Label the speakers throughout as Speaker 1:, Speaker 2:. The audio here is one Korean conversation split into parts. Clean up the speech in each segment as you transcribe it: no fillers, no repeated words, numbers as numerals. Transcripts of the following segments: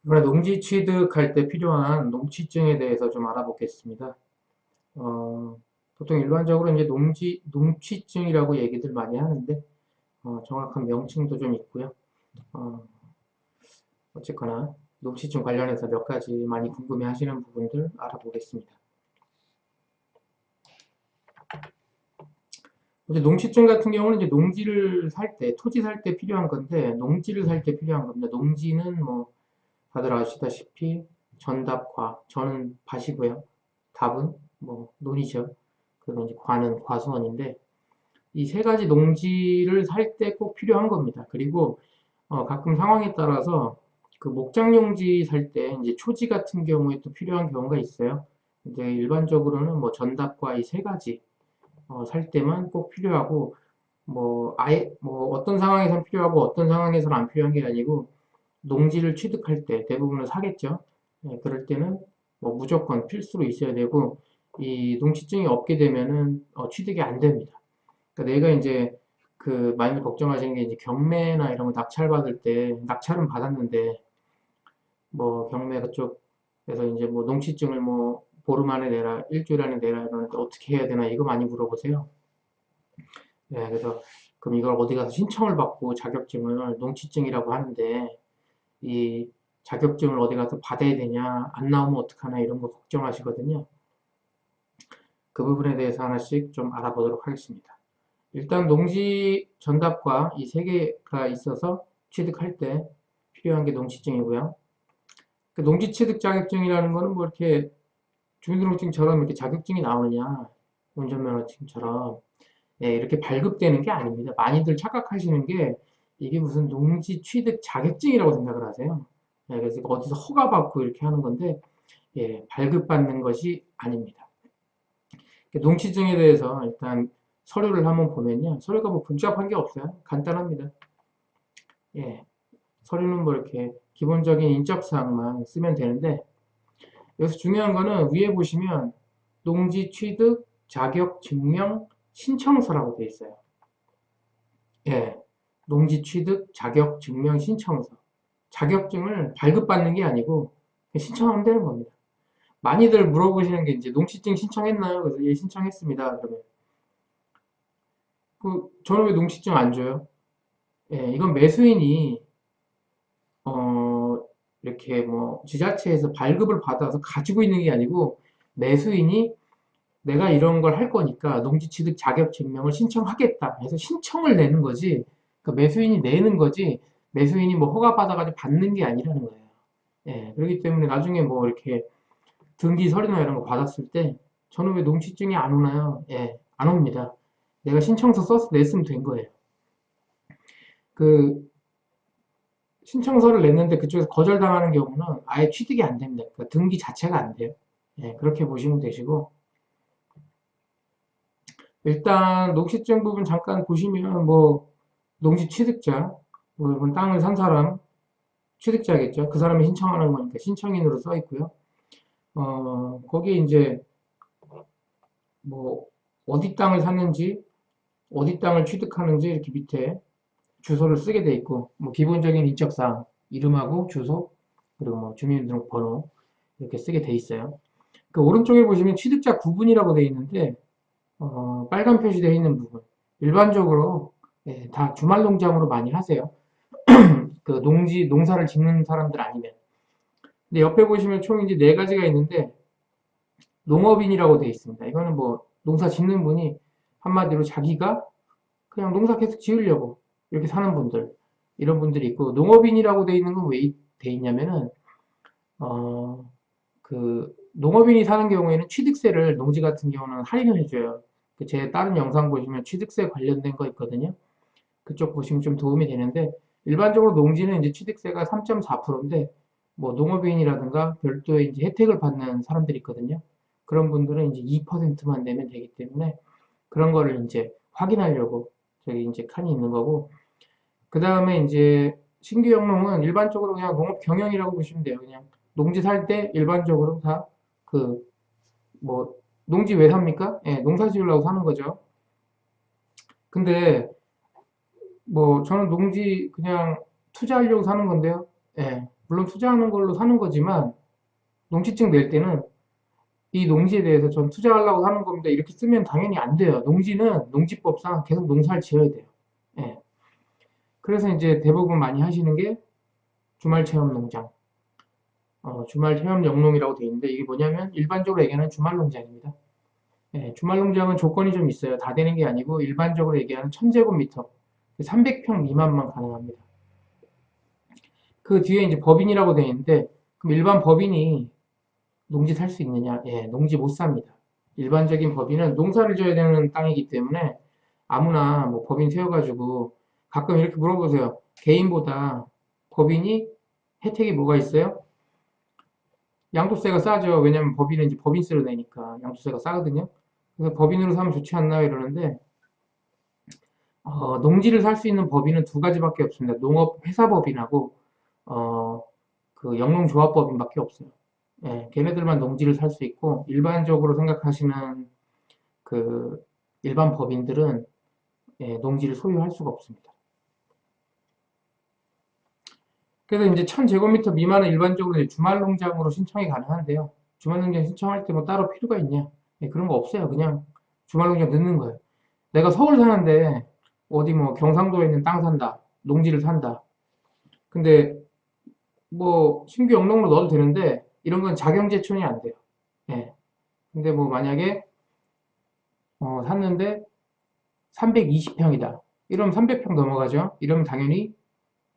Speaker 1: 이번에 농지 취득할 때 필요한 농취증에 대해서 좀 알아보겠습니다. 어, 보통 일반적으로 이제 농취증이라고 얘기들 많이 하는데, 정확한 명칭도 좀 있고요. 어, 어쨌거나, 농취증 관련해서 몇 가지 많이 궁금해 하시는 부분들 알아보겠습니다. 이제 농취증 같은 경우는 이제 농지를 살 때, 토지 살 때 필요한 건데, 농지를 살 때 필요한 겁니다. 농지는 뭐, 다들 아시다시피, 전답과, 저는 밭이고요. 답은 뭐, 논이죠. 그리고 이제 과는 과수원인데, 이 세 가지 농지를 살 때 꼭 필요한 겁니다. 그리고 가끔 상황에 따라서 그 목장용지 살 때 이제 초지 같은 경우에 또 필요한 경우가 있어요. 이제 일반적으로는 뭐 전답과 이 세 가지 살 때만 꼭 필요하고, 뭐 아예 뭐 어떤 상황에선 필요하고 어떤 상황에서는 안 필요한 게 아니고, 농지를 취득할 때 대부분은 사겠죠. 예, 그럴 때는 뭐 무조건 필수로 있어야 되고, 이 농지증이 없게 되면은 취득이 안 됩니다. 그러니까 내가 이제 그 많이 걱정하시는 게, 이제 경매나 이런 거 낙찰 받을 때, 낙찰은 받았는데 뭐 경매 그쪽에서 이제 뭐 농취증을 뭐 보름 안에 내라, 일주일 안에 내라 이러는데 어떻게 해야 되나, 이거 많이 물어보세요. 네, 그래서 그럼 이걸 어디 가서 신청을 받고 자격증을, 농취증이라고 하는데 이 자격증을 어디 가서 받아야 되냐, 안 나오면 어떡하나, 이런 거 걱정하시거든요. 그 부분에 대해서 하나씩 좀 알아보도록 하겠습니다. 일단 농지 전답과 이 세 개가 있어서 취득할 때 필요한 게 농지증이고요. 그 농지 취득 자격증이라는 거는 뭐 이렇게 주민등록증처럼 이렇게 자격증이 나오느냐, 운전면허증처럼, 예, 이렇게 발급되는 게 아닙니다. 많이들 착각하시는 게, 이게 무슨 농지 취득 자격증이라고 생각을 하세요. 예, 그래서 어디서 허가받고 이렇게 하는 건데, 예, 발급받는 것이 아닙니다. 농지증에 대해서 일단 서류를 한번 보면요, 서류가 뭐 복잡한 게 없어요. 간단합니다. 예, 서류는 뭐 이렇게 기본적인 인적사항만 쓰면 되는데, 여기서 중요한 거는 위에 보시면 농지 취득 자격 증명 신청서라고 되어 있어요. 예, 농지 취득 자격 증명 신청서. 자격증을 발급받는 게 아니고 그냥 신청하면 되는 겁니다. 많이들 물어보시는 게, 이제 농지증 신청했나요? 그래서 예, 신청했습니다. 그러면 저는 왜 농지증 안 줘요? 예, 이건 매수인이 어, 이렇게 뭐 지자체에서 발급을 받아서 가지고 있는 게 아니고, 매수인이 내가 이런 걸 할 거니까 농지취득 자격증명을 신청하겠다 해서 신청을 내는 거지, 그러니까 매수인이 내는 거지, 매수인이 뭐 허가받아가지고 받는 게 아니라는 거예요. 예, 그렇기 때문에 나중에 뭐 이렇게 등기 서류나 이런 거 받았을 때, 저는 왜 농지증이 안 오나요? 예, 안 옵니다. 내가 신청서 써서 냈으면 된 거예요. 그 신청서를 냈는데 그쪽에서 거절당하는 경우는 아예 취득이 안 됩니다. 그러니까 등기 자체가 안 돼요. 예, 그렇게 보시면 되시고, 일단 농지증 부분 잠깐 보시면 뭐 농지 취득자, 뭐 이건 땅을 산 사람, 취득자겠죠. 그 사람이 신청하는 거니까 신청인으로 써 있고요. 거기에 이제 뭐 어디 땅을 샀는지, 어디 땅을 취득하는지 이렇게 밑에 주소를 쓰게 돼 있고, 뭐 기본적인 인적사항, 이름하고 주소, 그리고 뭐 주민등록번호 이렇게 쓰게 돼 있어요. 그 오른쪽에 보시면 취득자 구분이라고 돼 있는데, 빨간 표시되어 있는 부분. 일반적으로 예, 다 주말 농장으로 많이 하세요. 그 농사를 짓는 사람들 아니면. 근데 옆에 보시면 총 이제 네 가지가 있는데, 농업인이라고 되어 있습니다. 이거는 뭐 농사 짓는 분이 한마디로 자기가 그냥 농사 계속 지으려고 이렇게 사는 분들, 이런 분들이 있고, 농업인이라고 되어 있는 건 왜 되어 있냐면은, 어, 그 농업인이 사는 경우에는 취득세를, 농지 같은 경우는 할인을 해줘요. 제 다른 영상 보시면 취득세 관련된 거 있거든요. 그쪽 보시면 좀 도움이 되는데, 일반적으로 농지는 이제 취득세가 3.4%인데, 뭐 농업인이라든가 별도의 이제 혜택을 받는 사람들이 있거든요. 그런 분들은 이제 2%만 내면 되기 때문에, 그런 거를 이제 확인하려고 저기 이제 칸이 있는 거고, 그 다음에 이제 신규 영농은 일반적으로 그냥 농업 경영이라고 보시면 돼요. 그냥 농지 살 때 일반적으로 다 그 뭐 농지 왜 삽니까? 예, 농사 지으려고 사는 거죠. 근데 뭐 저는 농지 그냥 투자하려고 사는 건데요. 예. 물론 투자하는 걸로 사는 거지만 농지증 낼 때는 이 농지에 대해서 전 투자하려고 하는 겁니다. 이렇게 쓰면 당연히 안 돼요. 농지는 농지법상 계속 농사를 지어야 돼요. 예. 그래서 이제 대부분 많이 하시는 게 주말 체험 농장, 주말 체험 영농이라고 되어 있는데 이게 뭐냐면 일반적으로 얘기하는 주말 농장입니다. 예, 주말 농장은 조건이 좀 있어요. 다 되는 게 아니고 일반적으로 얘기하는 1000제곱미터, 300평 미만만 가능합니다. 그 뒤에 이제 법인이라고 되어 있는데 그럼 일반 법인이 농지 살 수 있느냐? 예, 농지 못 삽니다. 일반적인 법인은 농사를 져야 되는 땅이기 때문에 아무나 뭐 법인 세워가지고 가끔 이렇게 물어보세요. 개인보다 법인이 혜택이 뭐가 있어요? 양도세가 싸죠. 왜냐면 법인은 이제 법인세로 내니까 양도세가 싸거든요. 그래서 법인으로 사면 좋지 않나요? 이러는데 농지를 살 수 있는 법인은 두 가지밖에 없습니다. 농업 회사법인하고 어, 그 영농조합법인밖에 없어요. 예, 걔네들만 농지를 살 수 있고 일반적으로 생각하시는 그 일반 법인들은 예, 농지를 소유할 수가 없습니다. 그래서 이제 1000제곱미터 미만은 일반적으로 이제 주말 농장으로 신청이 가능한데요. 주말 농장 신청할 때 뭐 따로 필요가 있냐? 예, 그런 거 없어요. 그냥 주말 농장 넣는 거예요. 내가 서울 사는데 어디 뭐 경상도에 있는 땅 산다. 농지를 산다. 근데 뭐 신규 영농으로 넣어도 되는데 이런 건 자경제촌이 안 돼요. 예. 근데 뭐 만약에 샀는데 320평이다. 이러면 300평 넘어가죠. 이러면 당연히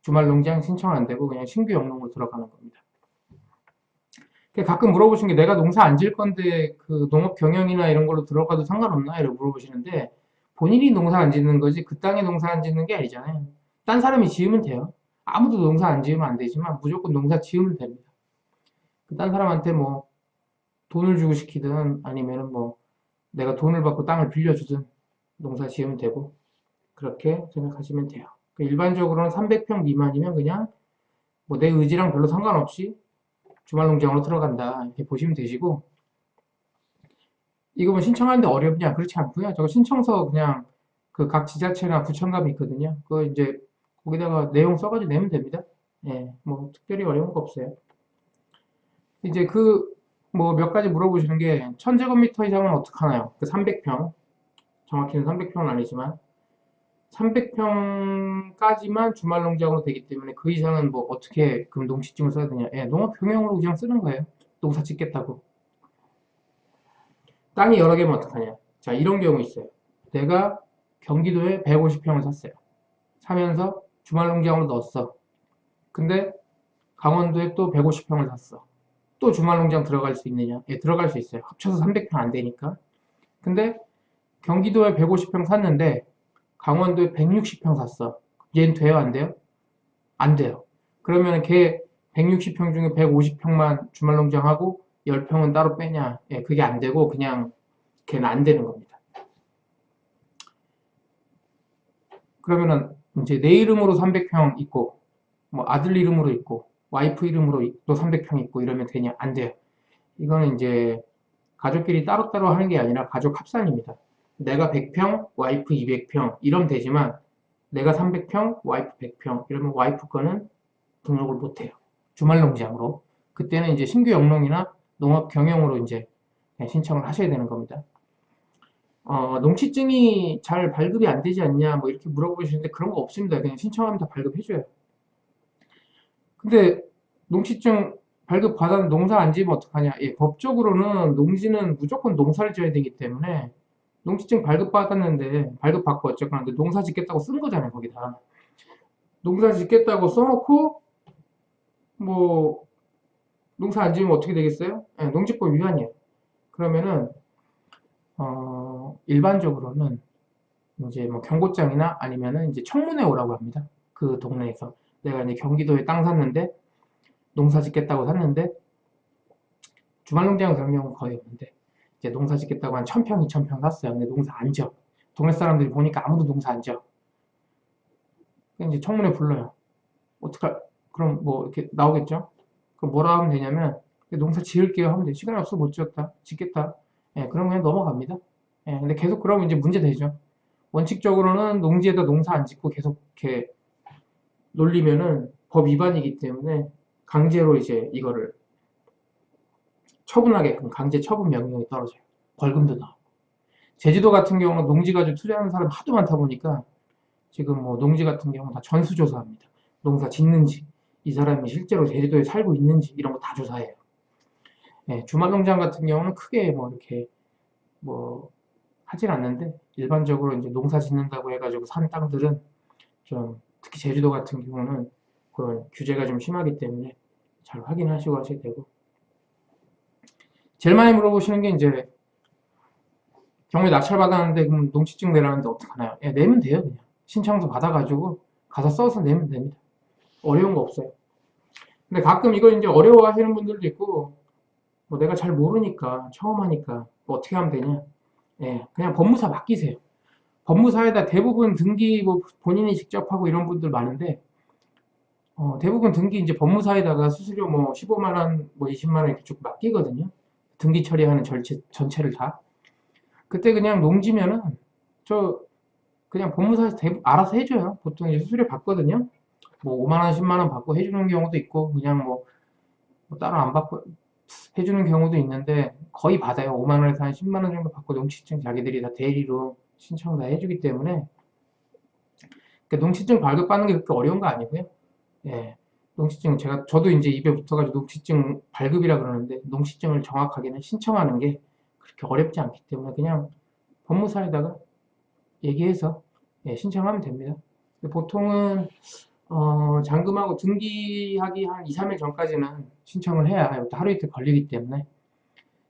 Speaker 1: 주말 농장 신청 안 되고 그냥 신규 영농으로 들어가는 겁니다. 가끔 물어보시는 게 내가 농사 안 지을 건데 그 농업 경영이나 이런 걸로 들어가도 상관없나? 이렇게 물어보시는데 본인이 농사 안 짓는 거지 그 땅에 농사 안 짓는 게 아니잖아요. 딴 사람이 지으면 돼요. 아무도 농사 안 지으면 안 되지만 무조건 농사 지으면 됩니다. 딴 사람한테 뭐 돈을 주고 시키든 아니면은 뭐 내가 돈을 받고 땅을 빌려주든 농사 지으면 되고 그렇게 생각하시면 돼요. 일반적으로는 300평 미만이면 그냥 뭐 내 의지랑 별로 상관없이 주말 농장으로 들어간다 이렇게 보시면 되시고 이거 뭐 신청하는데 어렵냐? 그렇지 않고요. 저거 신청서 그냥 그 각 지자체나 구청감이 있거든요. 그거 이제 거기다가 내용 써가지고 내면 됩니다. 예, 뭐 특별히 어려운 거 없어요. 이제 그 뭐 몇 가지 물어보시는 게 1000제곱미터 이상은 어떻게 하나요? 그 300평 정확히는 300평은 아니지만 300평까지만 주말 농장으로 되기 때문에 그 이상은 뭐 어떻게 그럼 농지증을 써야 되냐? 예, 농업 경영으로 그냥 쓰는 거예요. 농사 짓겠다고. 땅이 여러 개면 어떡하냐? 자, 이런 경우 있어요. 내가 경기도에 150평을 샀어요. 사면서 주말 농장으로 넣었어. 근데 강원도에 또 150평을 샀어. 또 주말 농장 들어갈 수 있느냐? 예, 들어갈 수 있어요. 합쳐서 300평 안 되니까. 근데 경기도에 150평 샀는데 강원도에 160평 샀어. 얘는 돼요? 안 돼요? 안 돼요. 그러면 걔 160평 중에 150평만 주말 농장하고 10평은 따로 빼냐? 예, 그게 안 되고 그냥 걔는 안 되는 겁니다. 그러면은 이제 내 이름으로 300평 있고 뭐 아들 이름으로 있고 와이프 이름으로 또 300평 있고 이러면 되냐? 안 돼요. 이거는 이제 가족끼리 따로따로 하는 게 아니라 가족 합산입니다. 내가 100평, 와이프 200평 이러면 되지만 내가 300평, 와이프 100평 이러면 와이프 거는 등록을 못 해요. 주말 농장으로. 그때는 이제 신규 영농이나 농업 경영으로 이제 신청을 하셔야 되는 겁니다. 농지증이 잘 발급이 안 되지 않냐 뭐 이렇게 물어보시는데 그런 거 없습니다. 그냥 신청하면 다 발급해줘요. 근데 농지증 발급 받아는 농사 안 지으면 어떡하냐? 예, 법적으로는 농지는 무조건 농사를 지어야 되기 때문에 농지증 발급 받았는데 발급 받고 어쨌거나 근데 농사 짓겠다고 쓴 거잖아요 거기다. 농사 짓겠다고 써놓고 뭐 농사 안 지으면 어떻게 되겠어요? 예, 농지법 위반이에요. 그러면은 일반적으로는 이제 뭐 경고장이나 아니면은 이제 청문회 오라고 합니다. 그 동네에서 내가 이제 경기도에 땅 샀는데 농사 짓겠다고 샀는데 주말 농장은 그런 경우는 거의 없는데 이제 농사 짓겠다고 한 1000평, 2000평 샀어요. 근데 농사 안 져. 동네 사람들이 보니까 아무도 농사 안 져. 그럼 이제 청문회 불러요. 어떡할, 그럼 뭐 이렇게 나오겠죠? 그럼 뭐라 하면 되냐면 농사 지을게요 하면 돼. 시간이 없어 못 지었다. 짓겠다. 예, 그럼 그냥 넘어갑니다. 예, 근데 계속 그러면 이제 문제 되죠. 원칙적으로는 농지에다 농사 안 짓고 계속 이렇게 놀리면은 법 위반이기 때문에 강제로 이제 이거를 처분하게끔 강제 처분 명령이 떨어져요. 벌금도 나오고. 제주도 같은 경우는 농지가지고 투자하는 사람 하도 많다 보니까 지금 뭐 농지 같은 경우 다 전수조사합니다. 농사 짓는지, 이 사람이 실제로 제주도에 살고 있는지 이런 거 다 조사해요. 예, 주말농장 같은 경우는 크게 뭐 이렇게 뭐 하진 않는데 일반적으로 이제 농사 짓는다고 해가지고 산 땅들은 좀 특히 제주도 같은 경우는 그런 규제가 좀 심하기 때문에 잘 확인하시고 하셔야 되고 제일 많이 물어보시는 게 이제 경우에 낙찰받았는데 그럼 농지증 내라는데 어떡하나요? 예, 내면 돼요 그냥 신청서 받아가지고 가서 써서 내면 됩니다. 어려운 거 없어요. 근데 가끔 이걸 이제 어려워하시는 분들도 있고 뭐 내가 잘 모르니까 처음 하니까 뭐 어떻게 하면 되냐? 예, 그냥 법무사 맡기세요. 법무사에다 대부분 등기 뭐 본인이 직접 하고 이런 분들 많은데 대부분 등기 이제 법무사에다가 수수료 뭐 15만 원, 뭐 20만 원 이렇게 쭉 맡기거든요. 등기 처리하는 전체를 다. 그때 그냥 농지면은 저 그냥 법무사에서 알아서 해줘요. 보통 이제 수수료 받거든요. 뭐 5만 원, 10만 원 받고 해주는 경우도 있고 그냥 뭐 따로 안 받고 해주는 경우도 있는데 거의 받아요. 5만 원에서 한 10만 원 정도 받고 농지증 자기들이 다 대리로 신청 다 해주기 때문에 그러니까 농지증 발급받는 게 그렇게 어려운 거 아니고요. 예. 농지증 저도 이제 입에 붙어가지고 농지증 발급이라 그러는데 농지증을 정확하게는 신청하는 게 그렇게 어렵지 않기 때문에 그냥 법무사에다가 얘기해서 예, 신청하면 됩니다. 보통은 잔금하고 등기하기 한 2, 3일 전까지는 신청을 해야 하루 이틀 걸리기 때문에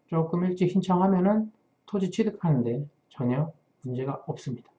Speaker 1: 조금 일찍 신청하면은 토지 취득하는데 전혀 문제가 없습니다.